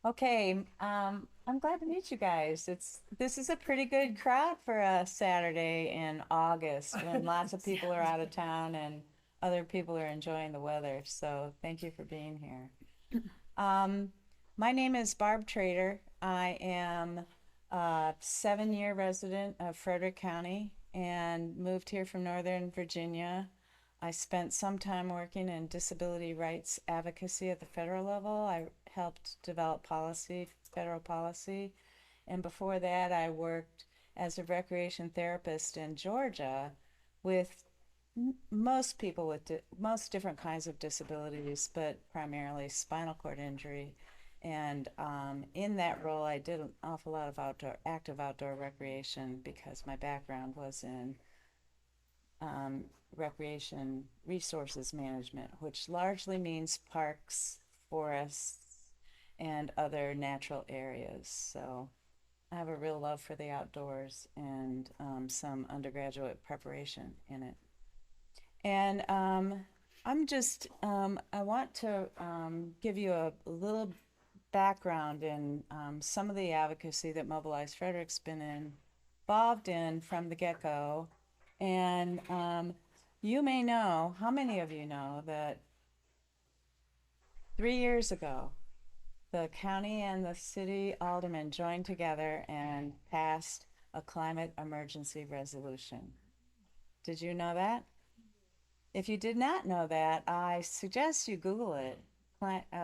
Okay, I'm glad to meet you guys. This is a pretty good crowd for a Saturday in August when lots of people are out of town and other people are enjoying the weather. So thank you for being here. Um, my name is Barb Trader. I am a 7-year resident of Frederick County and moved here from Northern Virginia. I spent some time working in disability rights advocacy at the federal level. I helped develop policy, federal policy. And before that, I worked as a recreation therapist in Georgia with most people with most different kinds of disabilities, but primarily spinal cord injury. And in that role, I did an awful lot of active outdoor recreation because my background was in recreation resources management, which largely means parks, forests, and other natural areas. So I have a real love for the outdoors and some undergraduate preparation in it. And I want to give you a little background in some of the advocacy that Mobilize Frederick's been involved in from the get-go. And you may know, how many of you know that 3 years ago, the county and the city aldermen joined together and passed a climate emergency resolution? Did you know that? If you did not know that, I suggest you Google it.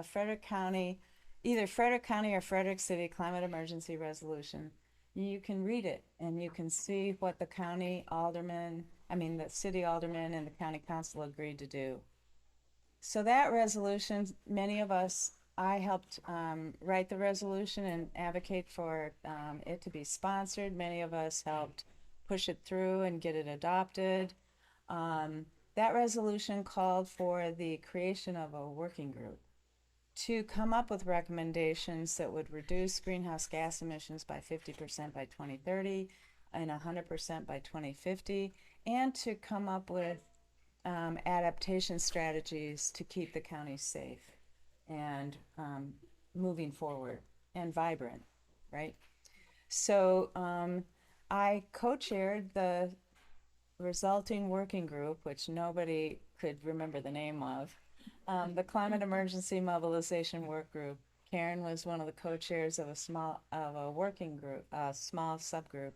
Frederick County, either Frederick County or Frederick City Climate Emergency Resolution. You can read it and you can see what the county alderman, the city alderman and the county council agreed to do. So that resolution, many of us, I helped write the resolution and advocate for it to be sponsored. Many of us helped push it through and get it adopted. That resolution called for the creation of a working group to come up with recommendations that would reduce greenhouse gas emissions by 50% by 2030 and 100% by 2050, and to come up with adaptation strategies to keep the county safe and moving forward and vibrant, right? So I co-chaired the resulting working group, which nobody could remember the name of, the Climate Emergency Mobilization Work Group. Karen was one of the co-chairs of a working group, a small subgroup,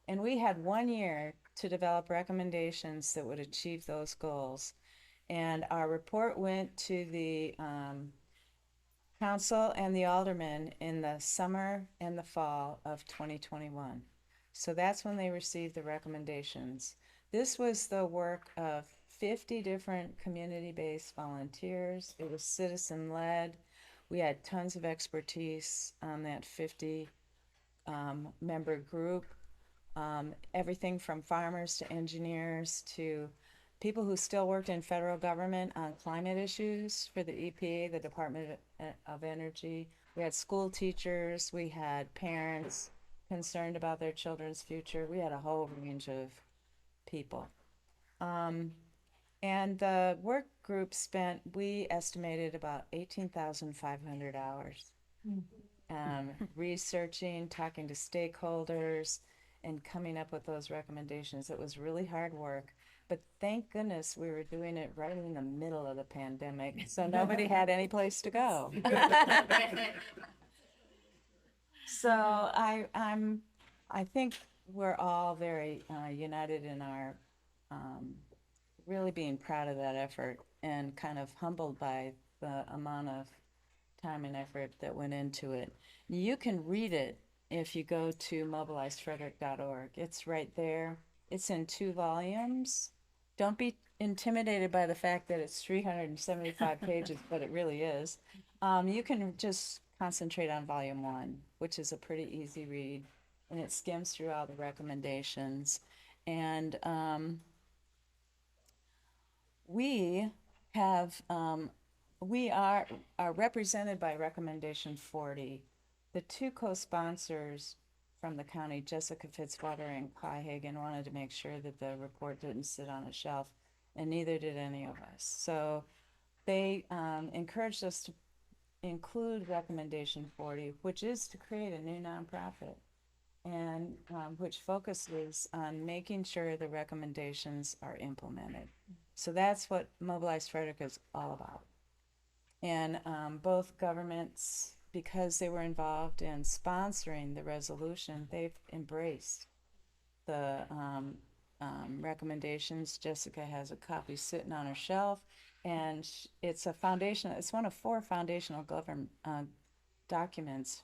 and we had 1 year to develop recommendations that would achieve those goals. And our report went to the council and the aldermen in the summer and the fall of 2021. So that's when they received the recommendations. This was the work of 50 different community-based volunteers. It was citizen-led. We had tons of expertise on that 50 member group. Everything from farmers to engineers to people who still worked in federal government on climate issues for the EPA, the Department of Energy. We had school teachers, we had parents concerned about their children's future. We had a whole range of people. And the work group we estimated about 18,500 hours researching, talking to stakeholders, and coming up with those recommendations. It was really hard work, but thank goodness we were doing it right in the middle of the pandemic, so nobody had any place to go. So I think we're all very united in our really being proud of that effort and kind of humbled by the amount of time and effort that went into it. You can read it if you go to mobilizefrederick.org. It's right there. It's in 2 volumes. Don't be intimidated by the fact that it's 375 pages, but it really is. You can just concentrate on volume 1, which is a pretty easy read, and it skims through all the recommendations. And we have we are represented by recommendation 40. The 2 co-sponsors from the county, Jessica Fitzwater and Kai Hagan, wanted to make sure that the report didn't sit on a shelf, and neither did any of us. So they encouraged us to include recommendation 40, which is to create a new nonprofit, and which focuses on making sure the recommendations are implemented. So that's what Mobilize Frederick is all about. And both governments, because they were involved in sponsoring the resolution, they've embraced the recommendations. Jessica has a copy sitting on her shelf, and it's a foundation. It's one of 4 foundational government documents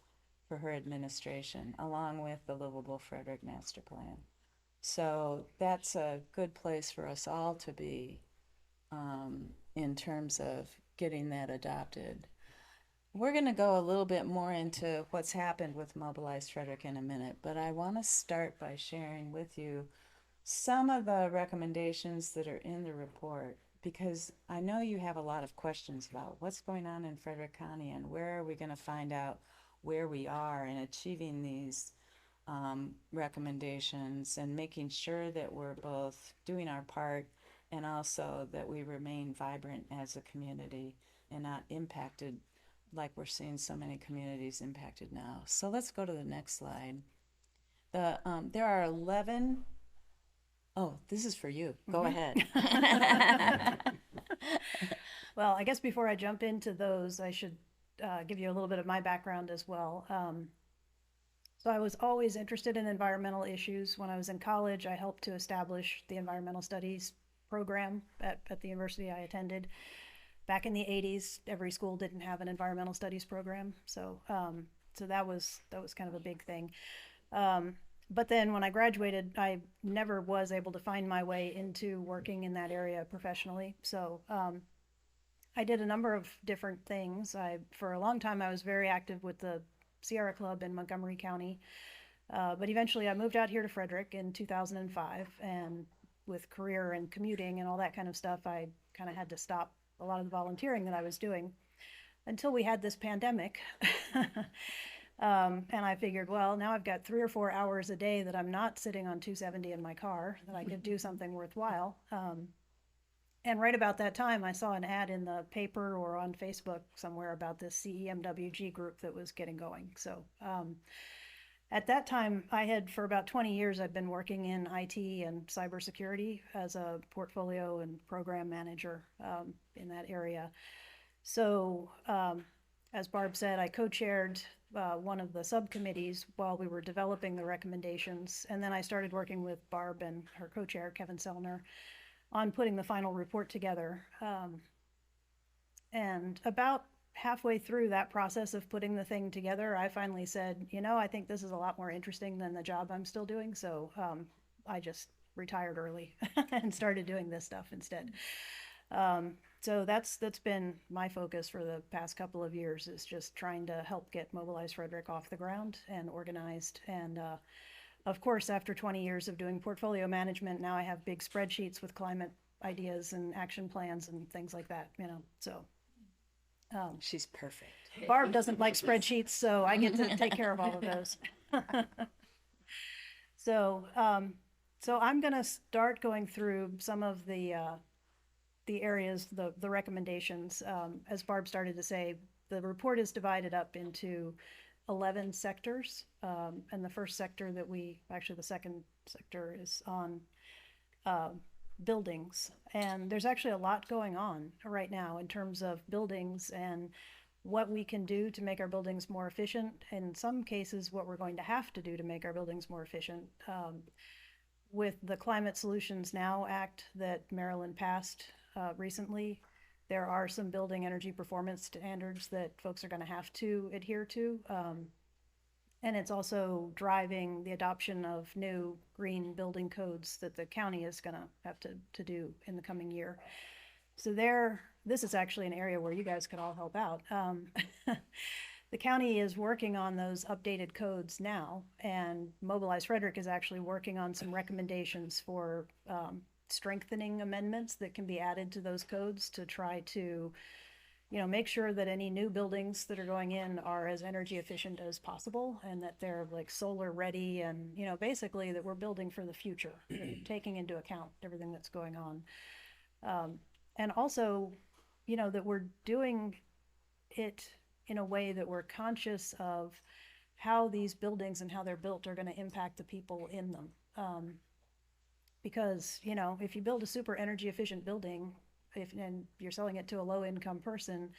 for her administration, along with the Livable Frederick Master Plan. So that's a good place for us all to be in terms of getting that adopted. We're going to go a little bit more into what's happened with Mobilize Frederick in a minute, but I want to start by sharing with you some of the recommendations that are in the report, because I know you have a lot of questions about what's going on in Frederick County and where are we going to find out where we are in achieving these recommendations and making sure that we're both doing our part and also that we remain vibrant as a community and not impacted like we're seeing so many communities impacted now. So let's go to the next slide. There are 11. Oh, this is for you. Go ahead. Well, I guess before I jump into those, I should give you a little bit of my background as well. So I was always interested in environmental issues. When I was in college, I helped to establish the environmental studies program at the university I attended. Back in the 80s, every school didn't have an environmental studies program, so that was kind of a big thing. But then when I graduated, I never was able to find my way into working in that area professionally. So I did a number of different things. For a long time, I was very active with the Sierra Club in Montgomery County. But eventually I moved out here to Frederick in 2005, and with career and commuting and all that kind of stuff, I kind of had to stop a lot of the volunteering that I was doing until we had this pandemic. And I figured, well, now I've got 3 or 4 hours a day that I'm not sitting on 270 in my car, that I could do something worthwhile. And right about that time, I saw an ad in the paper or on Facebook somewhere about this CEMWG group that was getting going. So at that time, for about 20 years, I've been working in IT and cybersecurity as a portfolio and program manager in that area. So as Barb said, I co-chaired one of the subcommittees while we were developing the recommendations. And then I started working with Barb and her co-chair, Kevin Sellner, on putting the final report together. And about halfway through that process of putting the thing together, I finally said, I think this is a lot more interesting than the job I'm still doing. So I just retired early and started doing this stuff instead. So that's been my focus for the past couple of years, is just trying to help get Mobilize Frederick off the ground and organized. And of course, after 20 years of doing portfolio management, now I have big spreadsheets with climate ideas and action plans and things like that, so. She's perfect. Barb doesn't like spreadsheets, so I get to take care of all of those. So I'm going to start going through some of the areas, the recommendations. As Barb started to say, the report is divided up into 11 sectors, and the second sector is on buildings. And there's actually a lot going on right now in terms of buildings and what we can do to make our buildings more efficient. In some cases, what we're going to have to do to make our buildings more efficient. With the Climate Solutions Now Act that Maryland passed recently, there are some building energy performance standards that folks are going to have to adhere to. And it's also driving the adoption of new green building codes that the county is going to have to do in the coming year. So this is actually an area where you guys could all help out. The county is working on those updated codes now, and Mobilize Frederick is actually working on some recommendations for strengthening amendments that can be added to those codes to try to make sure that any new buildings that are going in are as energy efficient as possible, and that they're like solar ready, and basically that we're building for the future, taking into account everything that's going on, and also that we're doing it in a way that we're conscious of how these buildings and how they're built are going to impact the people in them. Because, you know, if you build a super energy efficient building, and you're selling it to a low income person,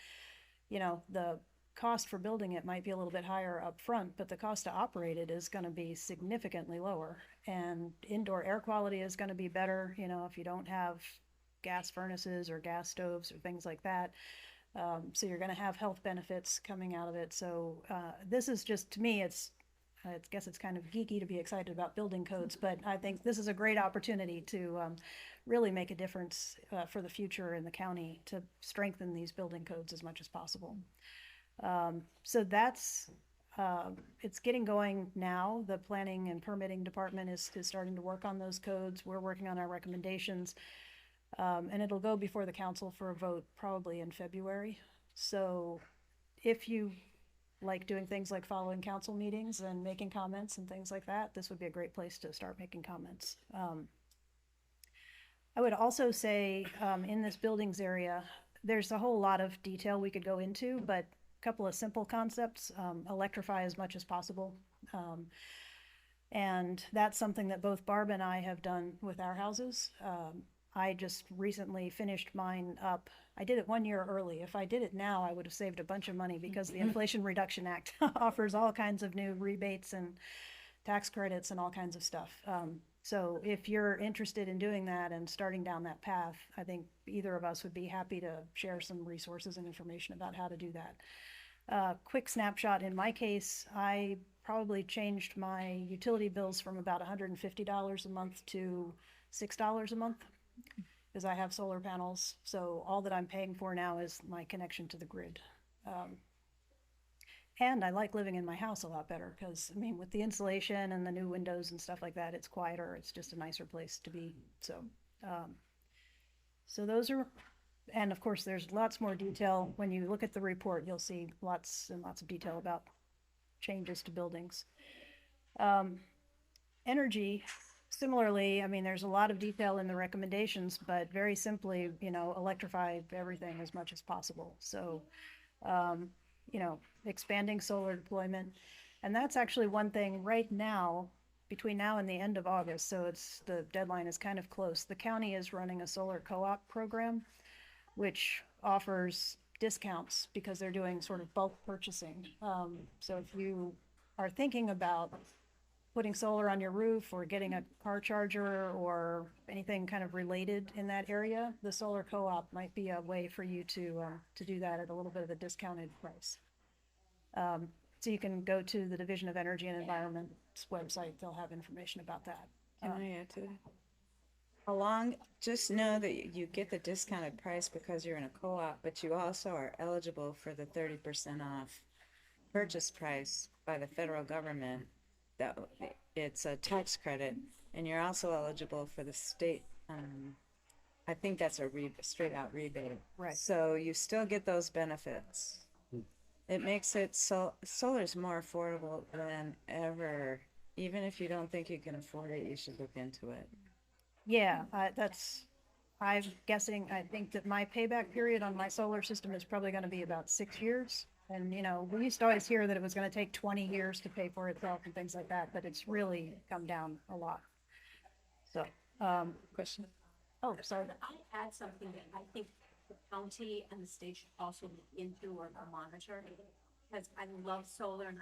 you know, the cost for building it might be a little bit higher up front, but the cost to operate it is going to be significantly lower. And indoor air quality is going to be better, you know, if you don't have gas furnaces or gas stoves or things like that. So you're going to have health benefits coming out of it. So this is just, to me, I guess it's kind of geeky to be excited about building codes, but I think this is a great opportunity to really make a difference for the future in the county to strengthen these building codes as much as possible. So that's, it's getting going now. The planning and permitting department is starting to work on those codes. We're working on our recommendations. And it'll go before the council for a vote probably in February. So if you like doing things like following council meetings and making comments and things like that, this would be a great place to start making comments. I would also say in this buildings area, there's a whole lot of detail we could go into, but a couple of simple concepts: electrify as much as possible. And that's something that both Barb and I have done with our houses. I just recently finished mine up. I did it 1 year early. If I did it now, I would have saved a bunch of money because the Inflation Reduction Act offers all kinds of new rebates and tax credits and all kinds of stuff. So if you're interested in doing that and starting down that path, I think either of us would be happy to share some resources and information about how to do that. Quick snapshot, in my case, I probably changed my utility bills from about $150 a month to $6 a month, because I have solar panels. So all that I'm paying for now is my connection to the grid. And I like living in my house a lot better because, I mean, with the insulation and the new windows and stuff like that, it's quieter. It's just a nicer place to be. So, so those are, and of course, there's lots more detail. When you look at the report, you'll see lots and lots of detail about changes to buildings. Energy, similarly, I mean, there's a lot of detail in the recommendations, but very simply, you know, electrify everything as much as possible. So, you know, expanding solar deployment. And that's actually one thing right now, between now and the end of August, so it's, the deadline is kind of close. The county is running a solar co-op program, which offers discounts because they're doing sort of bulk purchasing. So if you are thinking about putting solar on your roof or getting a car charger or anything kind of related in that area, the solar co-op might be a way for you to do that at a little bit of a discounted price. So you can go to the Division of Energy and Environment's website. They'll have information about that. Can I add to that? Along, just know that you get the discounted price because you're in a co-op, but you also are eligible for the 30% off purchase price by the federal government. That it's a tax credit, and you're also eligible for the state. I think that's a straight out rebate. Right. So you still get those benefits. It makes it so solar's more affordable than ever. Even if you don't think you can afford it, you should look into it. Yeah, that's, I'm guessing, I think that my payback period on my solar system is probably going to be about 6 years. And, you know, we used to always hear that it was going to take 20 years to pay for itself and things like that, but it's really come down a lot. So, Question? oh, sorry. I add something that I think the county and the state should also look into or monitor, because I love solar and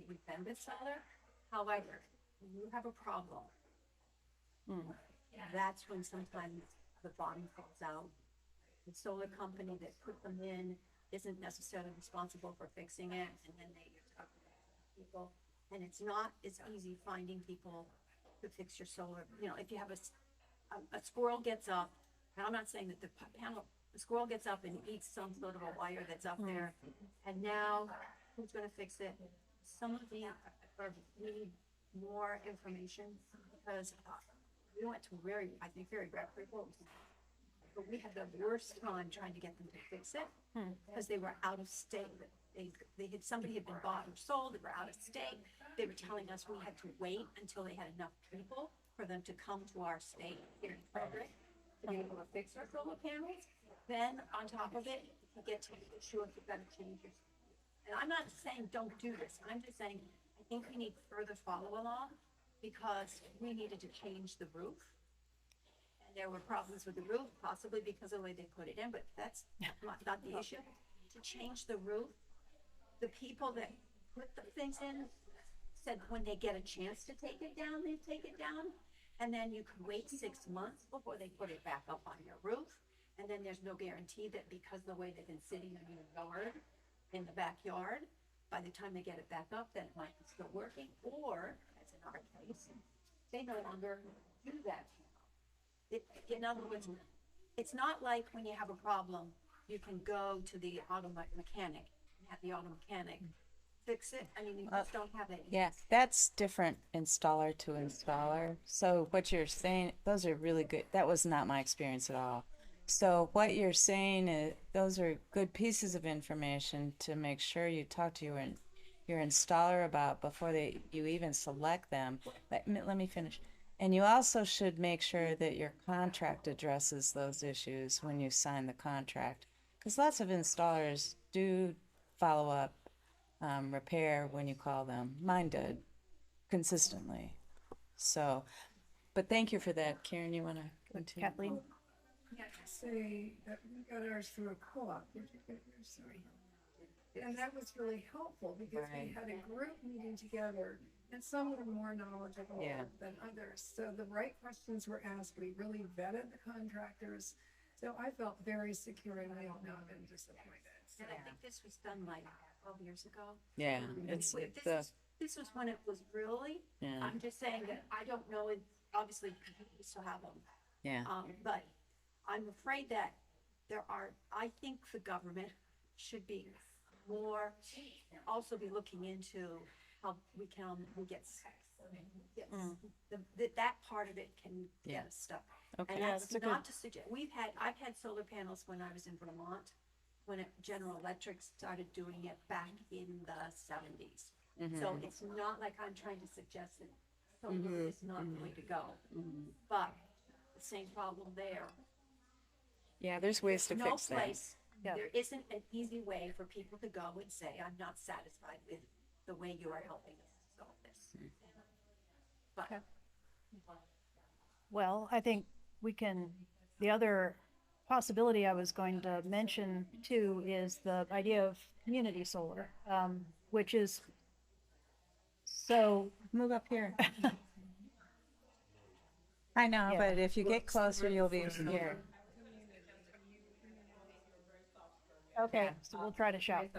we've been with solar. However, when you have a problem, that's when sometimes the bottom falls out. The solar company that put them in isn't necessarily responsible for fixing it, and then they talk to people, and it's not as easy finding people to fix your solar. You know, if you have a squirrel gets up, and I'm not saying that the squirrel gets up and eats some sort of a wire that's up there, and now who's going to fix it? Some of the we need more information, because we went to very reputable, but we had the worst time trying to get them to fix it because they were out of state. Somebody had been bought or sold. They were out of state. They were telling us we had to wait until they had enough people for them to come to our state here in Frederick to be able to fix our solar panels. Then on top of it, you get to the issue of you've got to change your And I'm not saying don't do this, I'm just saying, I think we need further follow along because we needed to change the roof. And there were problems with the roof, possibly because of the way they put it in, but that's not the issue. To change the roof, the people that put the things in said when they get a chance to take it down, they take it down. And then you could wait 6 months before they put it back up on your roof. And then there's no guarantee that because of the way they've been sitting in your yard, in the backyard, by the time they get it back up, then it might be still working. Or, as in our case, they no longer do that. In other words, it's not like when you have a problem, you can go to the auto mechanic and have the auto mechanic fix it. I mean, you just don't have that. Yeah, that's different installer to installer. So what you're saying, those are really good. That was not my experience at all. So what you're saying is those are good pieces of information to make sure you talk to your installer about before you even select them. Let me finish. And you also should make sure that your contract addresses those issues when you sign the contract, because lots of installers do follow up, repair when you call them. Mine did consistently. So, but thank you for that, Karen. You want to continue? Kathleen? Yeah, say that we got ours through a co-op. Did you get yours? Sorry. And that was really helpful because we Right. had a group meeting together and some were more knowledgeable Yeah. than others. So the right questions were asked. We really vetted the contractors. So I felt very secure and I have not been disappointed. And I think this was done like 12 years ago. Yeah, This was when it was really, yeah, I'm just saying that I don't know, obviously, we still have them. yeah. But I'm afraid that I think the government should be more, also be looking into how we get that part of it can Yeah. get us stuck. Okay. And Yeah, that's that's a not to suggest, I've had solar panels when I was in Vermont, when General Electric started doing it back in the 70s. So it's not like I'm trying to suggest that solar is not the way to go. But the same problem there. Yeah, there's ways to No fix that. place, Yeah. there isn't an easy way for people to go and say, I'm not satisfied with the way you are helping us solve this. But Okay. Well, I think the other possibility I was going to mention too is the idea of community solar, which is so. Move up here. I know, Yeah. but if you get closer, you'll be here. Okay, so we'll try to shout.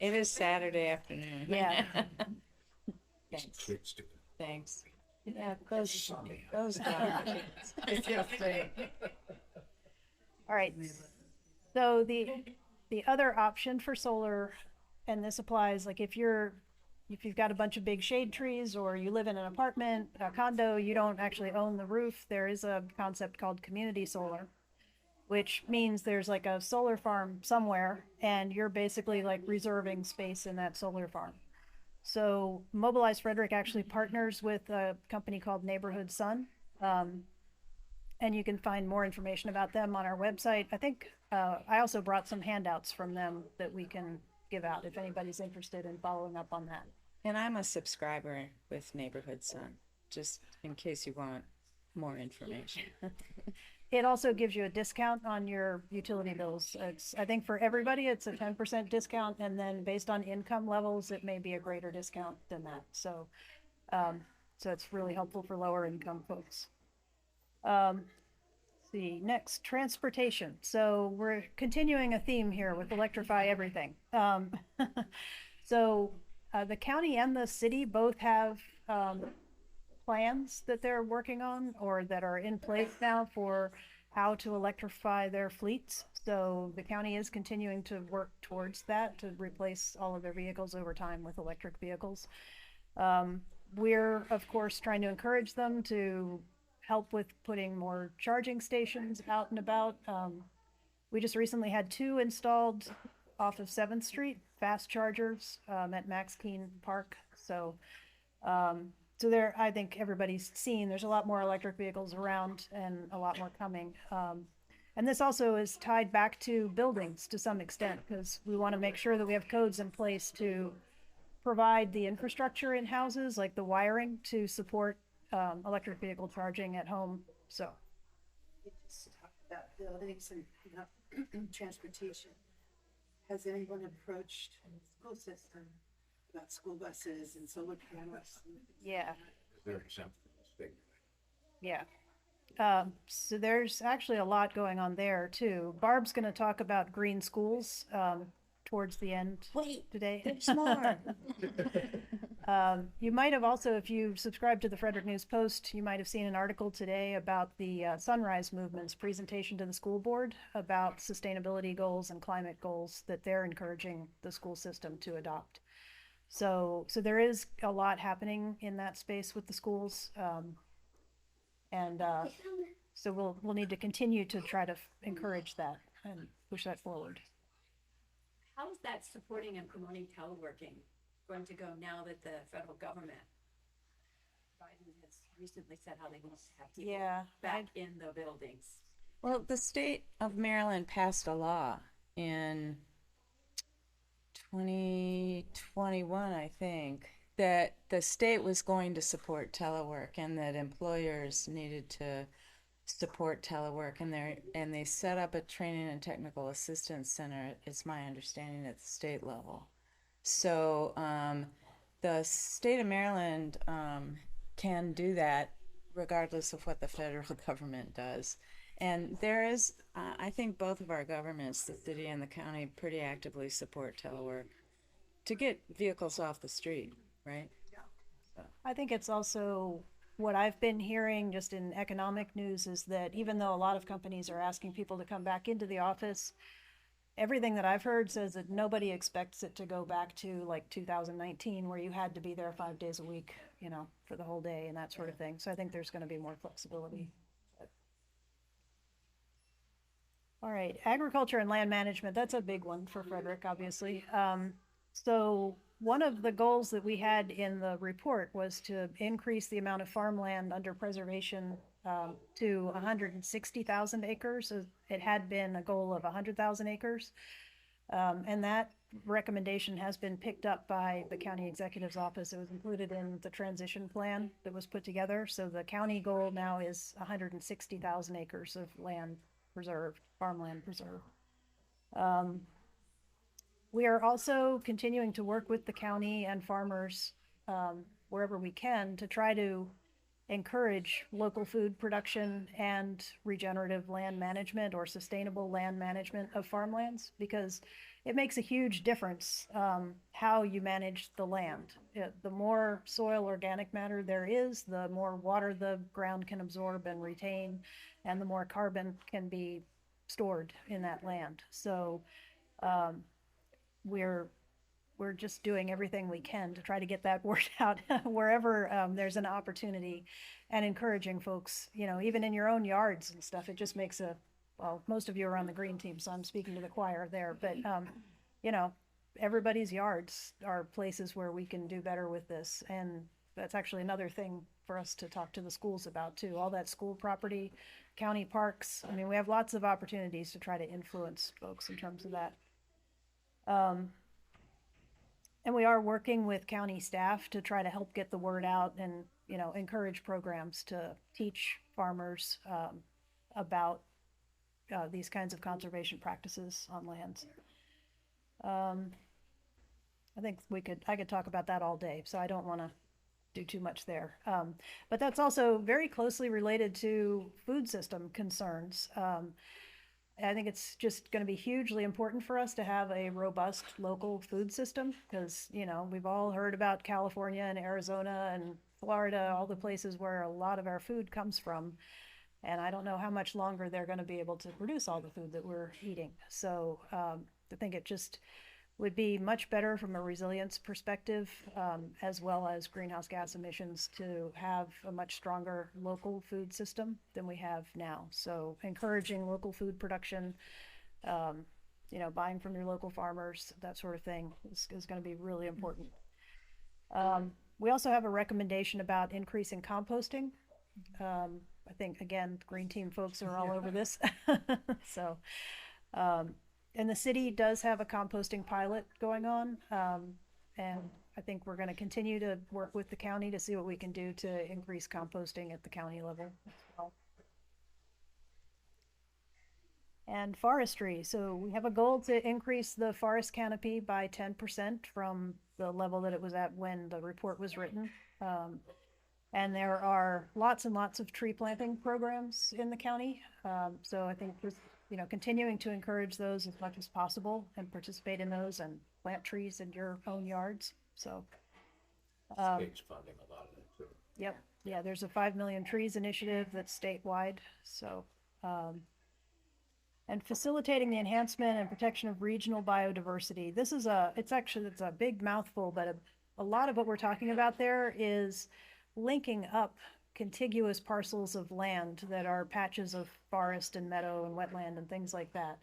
It is Saturday afternoon. Yeah. Thanks. Thanks. Yeah, those dogs. All right. So the other option for solar, and this applies like if you've got a bunch of big shade trees or you live in an apartment, a condo, you don't actually own the roof, there is a concept called community solar, which means there's like a solar farm somewhere and you're basically like reserving space in that solar farm. So Mobilize Frederick actually partners with a company called Neighborhood Sun. And you can find more information about them on our website. I think I also brought some handouts from them that we can give out if anybody's interested in following up on that. And I'm a subscriber with Neighborhood Sun, just in case you want more information. It also gives you a discount on your utility bills. I think for everybody, it's a 10% discount, and then based on income levels, it may be a greater discount than that. So it's really helpful for lower income folks. See, next, transportation. So we're continuing a theme here with electrify everything. So the county and the city both have plans that they're working on or that are in place now for how to electrify their fleets. So the county is continuing to work towards that, to replace all of their vehicles over time with electric vehicles. We're, of course, trying to encourage them to help with putting more charging stations out and about. We just recently had 2 installed off of 7th Street, fast chargers at Max Keene Park. So there, I think everybody's seen there's a lot more electric vehicles around and a lot more coming. And this also is tied back to buildings to some extent, because we want to make sure that we have codes in place to provide the infrastructure in houses, like the wiring, to support electric vehicle charging at home. So, You just talked about buildings and transportation. Has anyone approached the school system about school buses and solar panels? yeah, There's something big. yeah. So there's actually a lot going on there too. Barb's going to talk about green schools towards the end Wait, today. there's more. You might have also, if you subscribe to the Frederick News Post, you might have seen an article today about the Sunrise Movement's presentation to the school board about sustainability goals and climate goals that they're encouraging the school system to adopt. So there is a lot happening in that space with the schools. And so we'll need to continue to try to encourage that and push that forward. How is that supporting and promoting teleworking going to go now that the federal government, Biden has recently said how they want to have people Yeah, back in the buildings? Well, the state of Maryland passed a law in 2021, I think, that the state was going to support telework and that employers needed to support telework, and they set up a training and technical assistance center, it's my understanding, at the state level. So the state of Maryland can do that regardless of what the federal government does. And there is, I think both of our governments, the city and the county, pretty actively support telework to get vehicles off the street, right? I think it's also what I've been hearing just in economic news is that even though a lot of companies are asking people to come back into the office, everything that I've heard says that nobody expects it to go back to like 2019 where you had to be there 5 days a week, you know, for the whole day and that sort of thing. So I think there's going to be more flexibility. All right, agriculture and land management, that's a big one for Frederick, obviously. So one of the goals that we had in the report was to increase the amount of farmland under preservation to 160,000 acres. It had been a goal of 100,000 acres. And that recommendation has been picked up by the county executive's office. It was included in the transition plan that was put together. So the county goal now is 160,000 acres of land preserved, farmland preserved. We are also continuing to work with the county and farmers wherever we can to try to encourage local food production and regenerative land management or sustainable land management of farmlands, because it makes a huge difference how you manage the land. The more soil organic matter there is, the more water the ground can absorb and retain, and the more carbon can be stored in that land. So we're just doing everything we can to try to get that word out wherever there's an opportunity, and encouraging folks, you know, even in your own yards and stuff. It just makes well, most of you are on the green team, so I'm speaking to the choir there, but you know, everybody's yards are places where we can do better with this. And that's actually another thing for us to talk to the schools about too. All that school property, county parks. I mean, we have lots of opportunities to try to influence folks in terms of that. And we are working with county staff to try to help get the word out and, you know, encourage programs to teach farmers about these kinds of conservation practices on lands. I think I could talk about that all day, so I don't want to do too much there. But that's also very closely related to food system concerns. I think it's just going to be hugely important for us to have a robust local food system, because, you know, we've all heard about California and Arizona and Florida, all the places where a lot of our food comes from. And I don't know how much longer they're going to be able to produce all the food that we're eating. So I think it just would be much better from a resilience perspective, as well as greenhouse gas emissions, to have a much stronger local food system than we have now. So encouraging local food production, you know, buying from your local farmers, that sort of thing is going to be really important. We also have a recommendation about increasing composting. I think, again, Green Team folks are all over this. So, and the city does have a composting pilot going on. And I think we're going to continue to work with the county to see what we can do to increase composting at the county level as well. And forestry. So we have a goal to increase the forest canopy by 10% from the level that it was at when the report was written. And there are lots and lots of tree planting programs in the county. So I think just, continuing to encourage those as much as possible and participate in those and plant trees in your own yards. So, State's funding a lot of it too. yep. Yeah, there's a 5 million trees initiative that's statewide. So, and facilitating the enhancement and protection of regional biodiversity. It's a big mouthful, but a lot of what we're talking about there is linking up contiguous parcels of land that are patches of forest and meadow and wetland and things like that.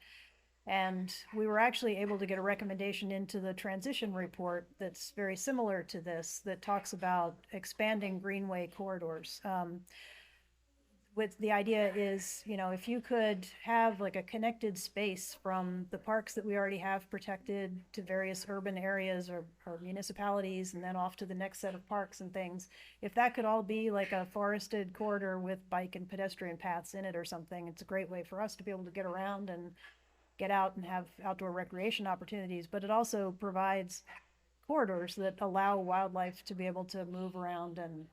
And we were actually able to get a recommendation into the transition report that's very similar to this, that talks about expanding greenway corridors. With the idea is, if you could have like a connected space from the parks that we already have protected to various urban areas or municipalities, and then off to the next set of parks and things, if that could all be like a forested corridor with bike and pedestrian paths in it or something, it's a great way for us to be able to get around and get out and have outdoor recreation opportunities. But it also provides corridors that allow wildlife to be able to move around and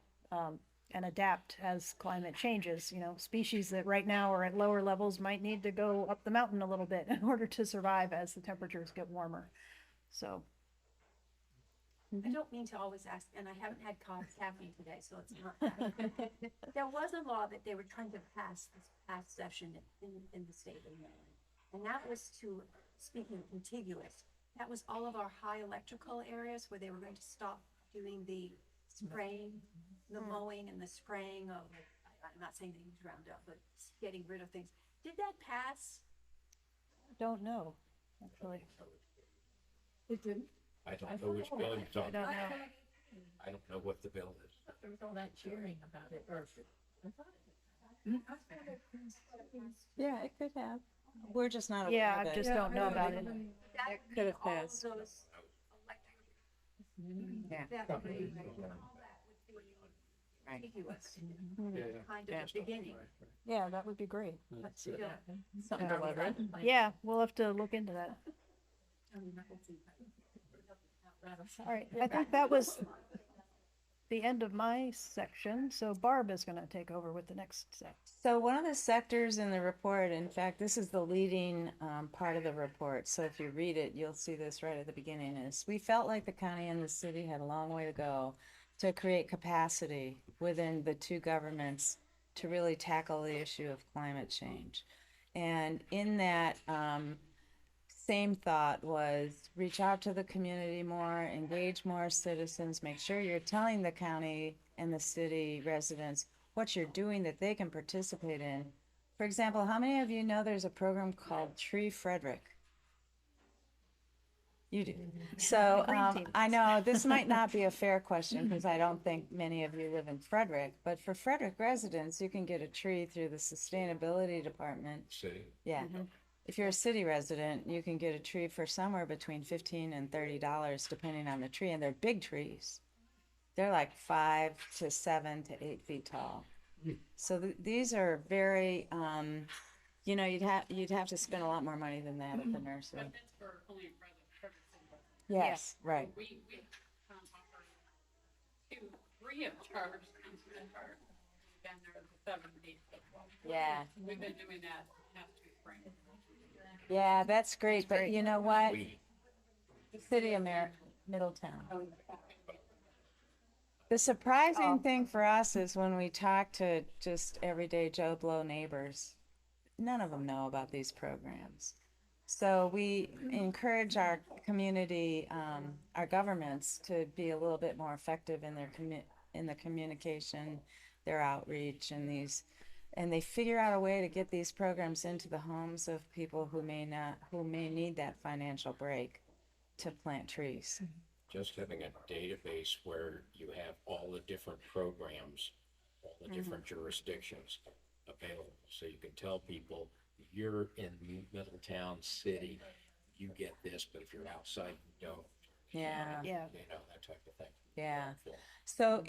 adapt as climate changes. Species that right now are at lower levels might need to go up the mountain a little bit in order to survive as the temperatures get warmer. So. I don't mean to always ask, and I haven't had caffeine today, so it's not. There was a law that they were trying to pass this past session in the state of Maryland. And that was speaking of contiguous, that was all of our high electrical areas where they were going to stop doing the spraying, the mowing and the spraying of, I'm not saying they use Roundup, but getting rid of things. Did that pass? Don't know, actually. It didn't. I don't know which bill you're I talking don't about. know. I don't know what the bill is. There was all that cheering about it, or I thought Yeah, it could have. We're just not aware Yeah, of I it. just don't know about it. That would could be have all of passed. those electric. Yeah. That would be, Right. contiguous, Yeah, kind Yeah. of the beginning, Yeah, that would be great. but still. Something to look at. Yeah, we'll have to look into that. All right, I think that was the end of my section. So Barb is going to take over with the next section. So one of the sectors in the report, in fact, this is the leading part of the report. So if you read it, you'll see this right at the beginning. Is we felt like the county and the city had a long way to go to create capacity within the two governments to really tackle the issue of climate change. And in that same thought was reach out to the community more, engage more citizens, make sure you're telling the county and the city residents what you're doing that they can participate in. For example, how many of you know there's a program called Tree Frederick? You do. So I know this might not be a fair question because I don't think many of you live in Frederick, but for Frederick residents, you can get a tree through the sustainability department. City. Yeah. If you're a city resident, you can get a tree for somewhere between $15 and $30, depending on the tree, and they're big trees. They're like 5 to 7 to 8 feet tall. So these are very, you'd have to spend a lot more money than that at the nursery. But that's for only private citizens. Yes, right. We offer two free of charge complimentary. We've been there the 7 days. Yeah. We've been doing that past 2 springs. Yeah, that's great. But you know what? We, City of Middletown. The surprising thing for us is when we talk to just everyday Joe Blow neighbors, none of them know about these programs. So we encourage our community, our governments to be a little bit more effective in their in the communication, their outreach, and they figure out a way to get these programs into the homes of people who may need that financial break to plant trees. just having a database where you have all the different programs, all the different jurisdictions, available. So you can tell people, you're in Middletown City, you get this, but if you're outside, you don't. Yeah. Yeah. You know, that type of thing. Yeah. Helpful. So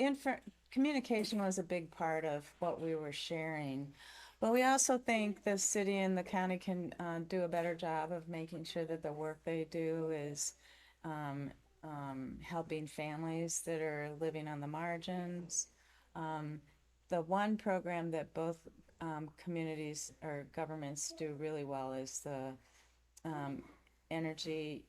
communication was a big part of what we were sharing. But we also think the city and the county can do a better job of making sure that the work they do is um, helping families that are living on the margins. Um, the one program that both communities or governments do really well is the um, energy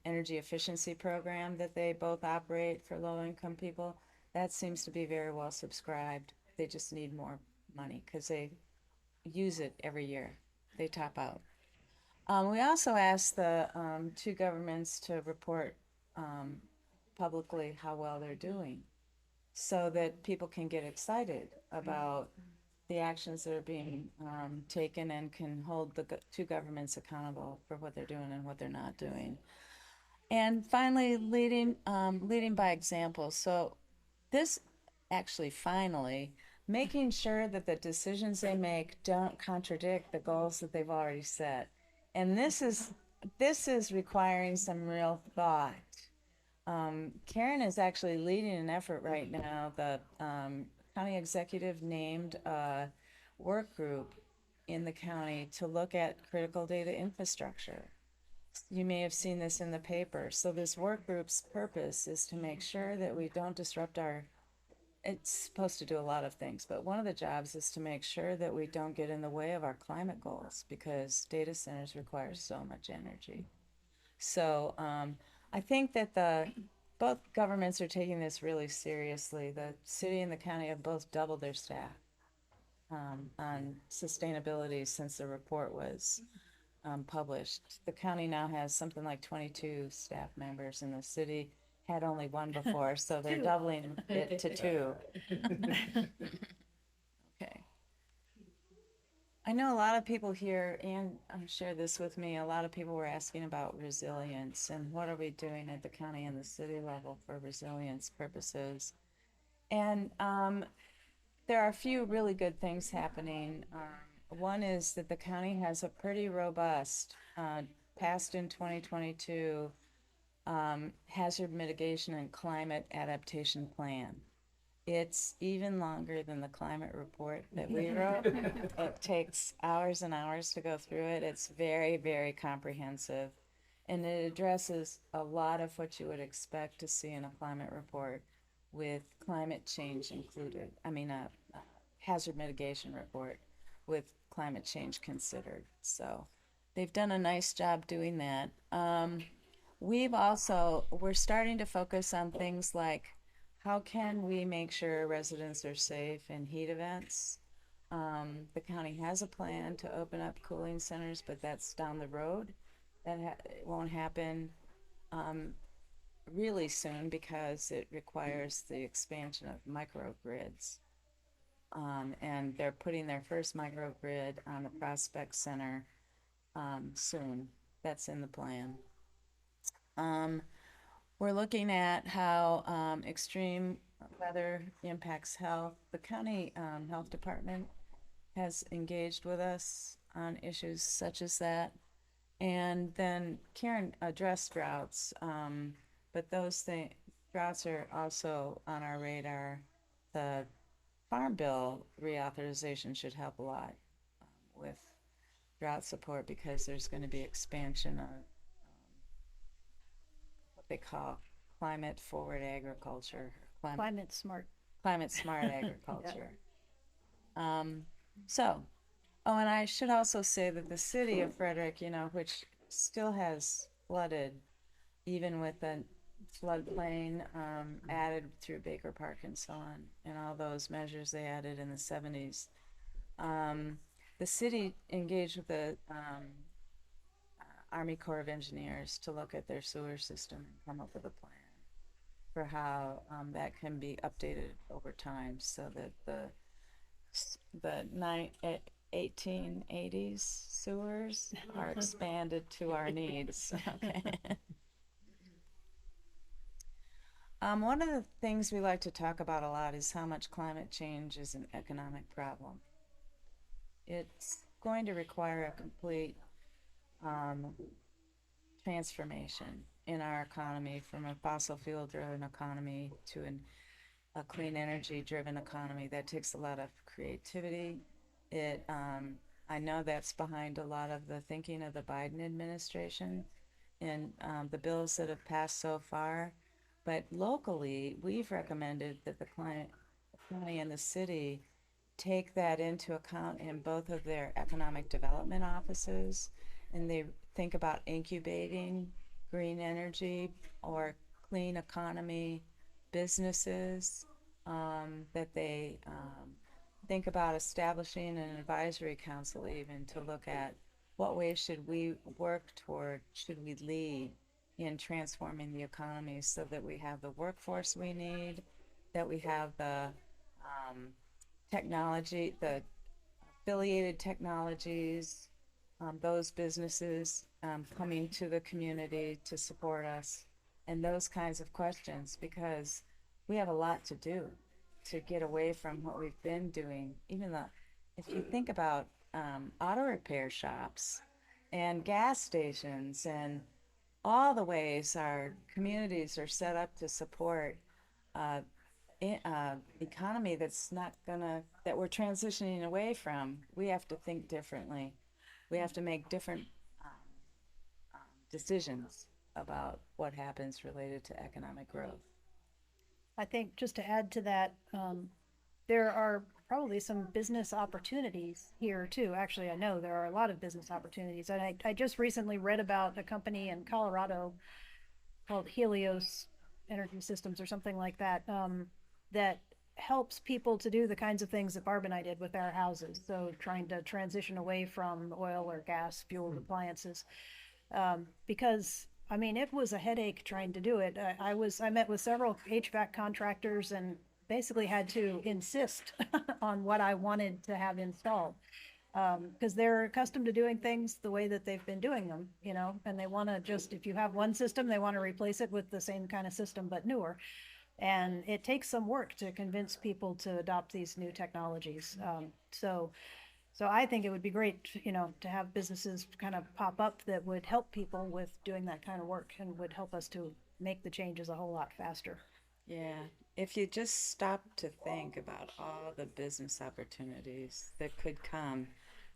efficiency program that they both operate for low income people. That seems to be very well subscribed. They just need more money because they use it every year. They top out. We also asked the two governments to report um, publicly how well they're doing so that people can get excited about the actions that are being taken and can hold the two governments accountable for what they're doing and what they're not doing. And finally, leading by example. So this actually finally making sure that the decisions they make don't contradict the goals that they've already set. And this is requiring some real thought. Karen is actually leading an effort right now. The county executive named a work group in the county to look at critical data infrastructure. You may have seen this in the paper. So this work group's purpose is to make sure that we don't disrupt our, it's supposed to do a lot of things, but one of the jobs is to make sure that we don't get in the way of our climate goals because data centers require so much energy. So I think that both governments are taking this really seriously. The city and the county have both doubled their staff on sustainability since the report was published. The county now has something like 22 staff members, and the city had only one before, so they're doubling it to two. Okay. I know a lot of people here, and shared this with me, a lot of people were asking about resilience and what are we doing at the county and the city level for resilience purposes. And there are a few really good things happening. One is that the county has a pretty robust, passed in 2022, hazard mitigation and climate adaptation plan. It's even longer than the climate report that we wrote. It takes hours and hours to go through it. It's very, very comprehensive. And it addresses a lot of what you would expect to see in a climate report with climate change included. I mean, a hazard mitigation report with climate change considered. So they've done a nice job doing that. We're starting to focus on things like how can we make sure residents are safe in heat events? The county has a plan to open up cooling centers, but that's down the road. It won't happen really soon because it requires the expansion of microgrids. And they're putting their first microgrid on the Prospect Center soon. That's in the plan. We're looking at how extreme weather impacts health. The county health department has engaged with us on issues such as that. And then Karen addressed droughts, but droughts are also on our radar. The Farm Bill reauthorization should help a lot with drought support because there's going to be expansion of what they call climate forward agriculture, Climate smart. climate smart agriculture. So, oh, and I should also say that the city of Frederick, which still has flooded, even with a floodplain added through Baker Park and so on, and all those measures they added in the 70s. The city engaged with the Army Corps of Engineers to look at their sewer system and come up with a plan for how that can be updated over time so that the 1880s sewers are expanded to our needs. Okay. One of the things we like to talk about a lot is how much climate change is an economic problem. it's going to require a complete um, transformation in our economy from a fossil fuel driven economy to a clean energy driven economy. That takes a lot of creativity. It, I know that's behind a lot of the thinking of the Biden administration and the bills that have passed so far. But locally, we've recommended that the county and the city take that into account in both of their economic development offices, and they think about incubating green energy or clean economy businesses, that they think about establishing an advisory council even to look at what ways should we work toward, should we lead in transforming the economy so that we have the workforce we need, that we have the um, technology, the affiliated technologies, those businesses coming to the community to support us, and those kinds of questions, because we have a lot to do to get away from what we've been doing. Even the, if you think about auto repair shops and gas stations and all the ways our communities are set up to support uh, economy that's not gonna, that we're transitioning away from, we have to think differently. We have to make different decisions about what happens related to economic growth. I think just to add to that, there are probably some business opportunities here too. Actually, I know there are a lot of business opportunities. And I just recently read about a company in Colorado called Helios Energy Systems or something like that, that helps people to do the kinds of things that Barb and I did with our houses. So trying to transition away from oil or gas fueled appliances. Because I mean, it was a headache trying to do it. I met with several HVAC contractors and basically had to insist on what I wanted to have installed, because they're accustomed to doing things the way that they've been doing them, you know, and they want to just, if you have one system, they want to replace it with the same kind of system but newer. And it takes some work to convince people to adopt these new technologies. So I think it would be great, you know, to have businesses kind of pop up that would help people with doing that kind of work and would help us to make the changes a whole lot faster. Yeah, if you just stop to think about all the business opportunities that could come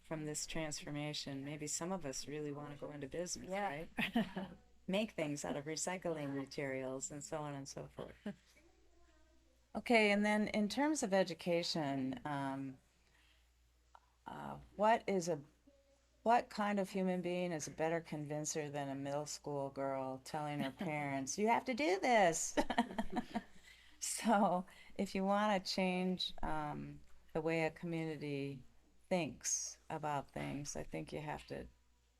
from this transformation, maybe some of us really want to go into business, Yeah. right? Make things out of recycling materials and so on and so forth. Okay, and then in terms of education, what is a what kind of human being is a better convincer than a middle school girl telling her parents, "You have to do this"? So, if you want to change the way a community thinks about things, I think you have to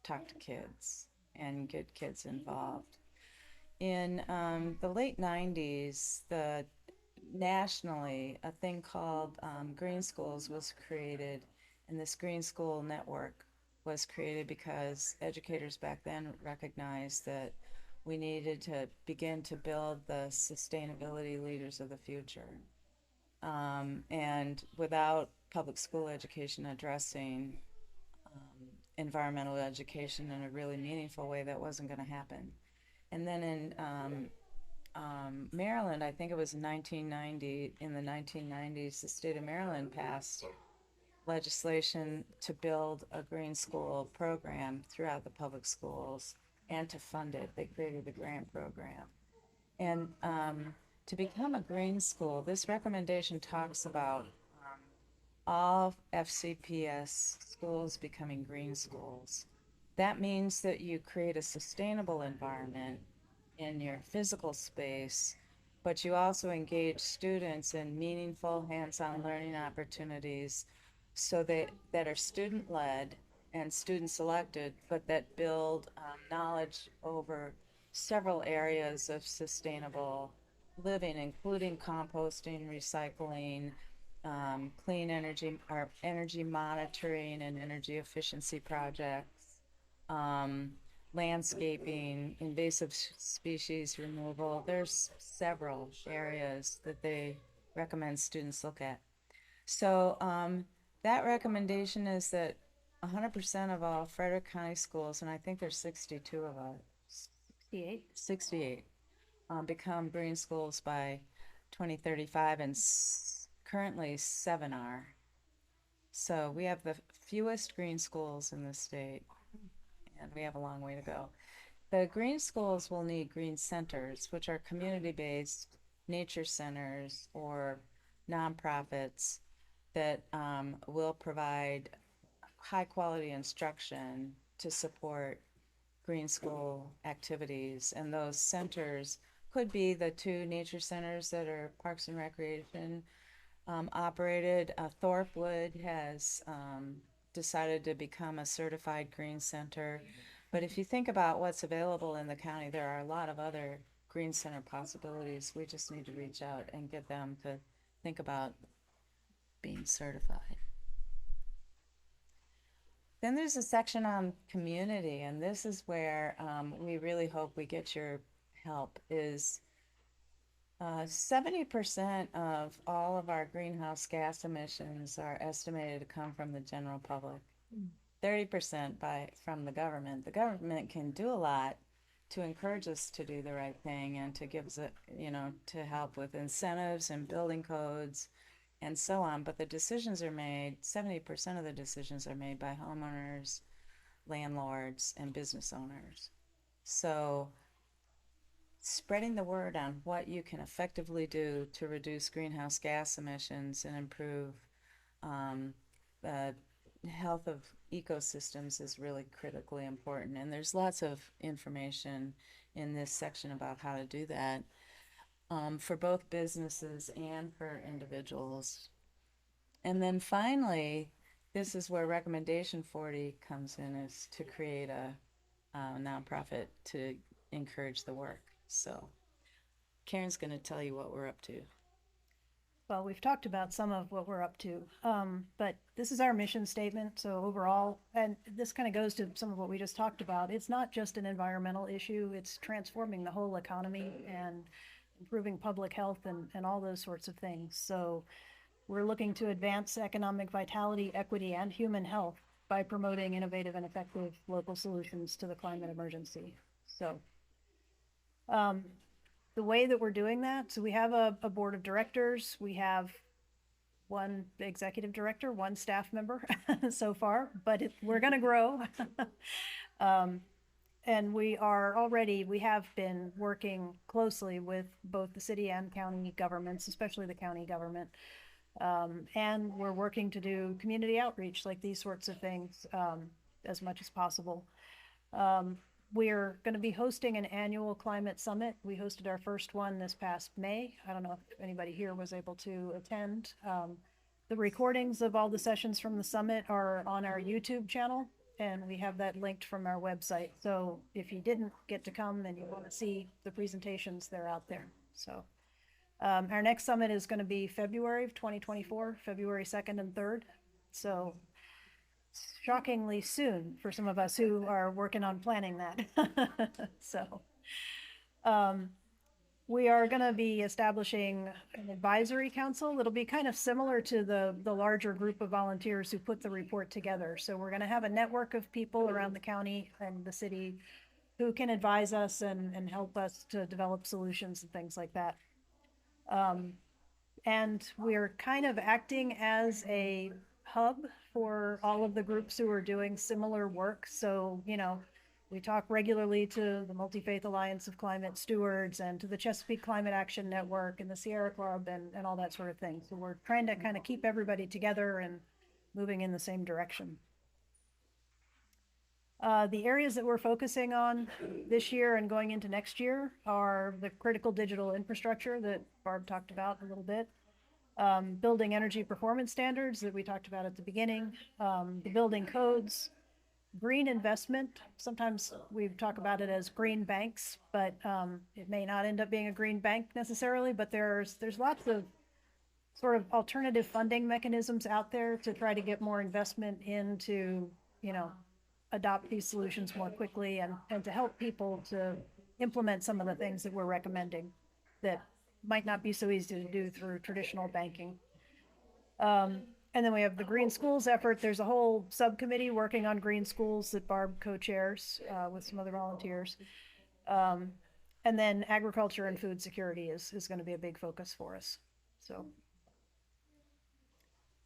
talk to kids and get kids involved. In the late 90s, the nationally, a thing called Green Schools was created, and this Green School Network was created because educators back then recognized that we needed to begin to build the sustainability leaders of the future. And without public school education addressing environmental education in a really meaningful way, that wasn't going to happen. And then in Maryland, I think it was 1990, in the 1990s, the state of Maryland passed legislation to build a green school program throughout the public schools and to fund it. They created a grant program. And to become a green school, this recommendation talks about all FCPS schools becoming green schools. That means that you create a sustainable environment in your physical space, but you also engage students in meaningful hands-on learning opportunities so that are student-led and student-selected, but that build knowledge over several areas of sustainable living, including composting, recycling, clean energy, or energy monitoring and energy efficiency projects, um, landscaping, invasive species removal. There's several areas that they recommend students look at. So that recommendation is that 100% of all Frederick County schools, and I think there's 62 of us, 68, become green schools by 2035, and currently 7 are. So we have the fewest green schools in the state, and we have a long way to go. The green schools will need green centers, which are community-based nature centers or nonprofits that will provide high-quality instruction to support green school activities. And those centers could be the 2 nature centers that are Parks and Recreation operated. Thorpwood has decided to become a certified green center. But if you think about what's available in the county, there are a lot of other green center possibilities. We just need to reach out and get them to think about being certified. Then there's a section on community, and this is where we really hope we get your help. Is 70% of all of our greenhouse gas emissions are estimated to come from the general public. 30% from the government. The government can do a lot to encourage us to do the right thing and to give us, to help with incentives and building codes and so on. But the decisions are made, 70% of the decisions are made by homeowners, landlords, and business owners. So spreading the word on what you can effectively do to reduce greenhouse gas emissions and improve the health of ecosystems is really critically important. And there's lots of information in this section about how to do that for both businesses and for individuals. And then finally, this is where recommendation 40 comes in, is to create a nonprofit to encourage the work. So Karen's going to tell you what we're up to. Well, we've talked about some of what we're up to, but this is our mission statement. So overall, and this kind of goes to some of what we just talked about, it's not just an environmental issue, it's transforming the whole economy and improving public health and all those sorts of things. So we're looking to advance economic vitality, equity, and human health by promoting innovative and effective local solutions to the climate emergency. So the way that we're doing that, so we have a board of directors, we have one executive director, one staff member so far, but we're going to grow. And we have been working closely with both the city and county governments, especially the county government. And we're working to do community outreach, like these sorts of things, as much as possible. We're going to be hosting an annual climate summit. We hosted our first one this past May. I don't know if anybody here was able to attend. The recordings of all the sessions from the summit are on our YouTube channel, and we have that linked from our website. So if you didn't get to come and you want to see the presentations, they're out there. So our next summit is going to be February of 2024, February 2nd and 3rd. So shockingly soon for some of us who are working on planning that. So we are going to be establishing an advisory council. It'll be kind of similar to the larger group of volunteers who put the report together. So we're going to have a network of people around the county and the city who can advise us and help us to develop solutions and things like that. And we're kind of acting as a hub for all of the groups who are doing similar work. So, we talk regularly to the Multi-Faith Alliance of Climate Stewards and to the Chesapeake Climate Action Network and the Sierra Club and all that sort of thing. So we're trying to kind of keep everybody together and moving in the same direction. The areas that we're focusing on this year and going into next year are the critical digital infrastructure that Barb talked about a little bit, building energy performance standards that we talked about at the beginning, the building codes, green investment. Sometimes we talk about it as green banks, but it may not end up being a green bank necessarily, but there's lots of sort of alternative funding mechanisms out there to try to get more investment into, adopt these solutions more quickly and to help people to implement some of the things that we're recommending that might not be so easy to do through traditional banking. And then we have the Green Schools effort. There's a whole subcommittee working on green schools that Barb co-chairs with some other volunteers. And then agriculture and food security is going to be a big focus for us. So,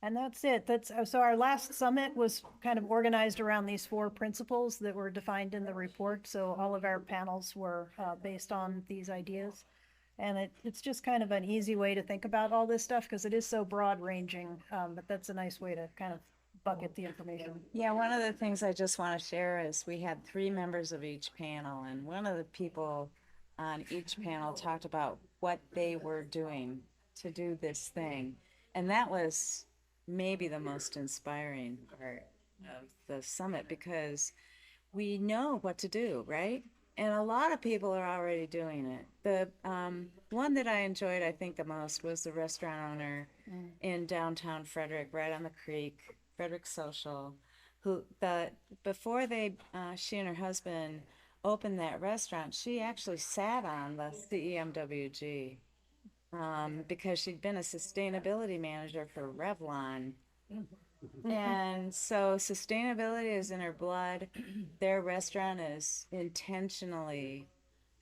and that's it. That's so our last summit was kind of organized around these 4 principles that were defined in the report. So all of our panels were based on these ideas. And it's just kind of an easy way to think about all this stuff because it is so broad ranging, but that's a nice way to kind of bucket the information. Yeah, one of the things I just want to share is we had 3 members of each panel, and one of the people on each panel talked about what they were doing to do this thing. And that was maybe the most inspiring part of the summit because we know what to do, right? And a lot of people are already doing it. The one that I enjoyed, I think, the most was the restaurant owner in downtown Frederick, right on the creek, Frederick Social, who before she and her husband opened that restaurant, she actually sat on the CEMWG because she'd been a sustainability manager for Revlon. And so sustainability is in her blood. Their restaurant is intentionally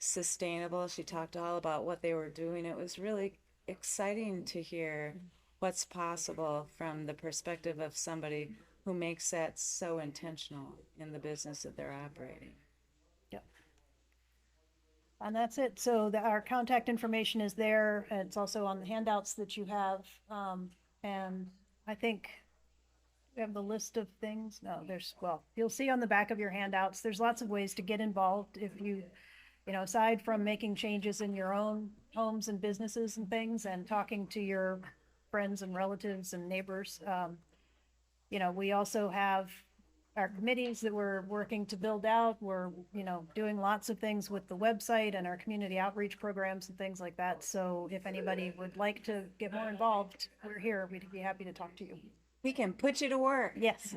sustainable. She talked all about what they were doing. It was really exciting to hear what's possible from the perspective of somebody who makes that so intentional in the business that they're operating. Yep. And that's it. So our contact information is there. It's also on the handouts that you have. And I think we have the list of things. No, well, you'll see on the back of your handouts, there's lots of ways to get involved if you aside from making changes in your own homes and businesses and things and talking to your friends and relatives and neighbors. We also have our committees that we're working to build out. We're, doing lots of things with the website and our community outreach programs and things like that. So if anybody would like to get more involved, we're here. We'd be happy to talk to you. We can put you to work. Yes.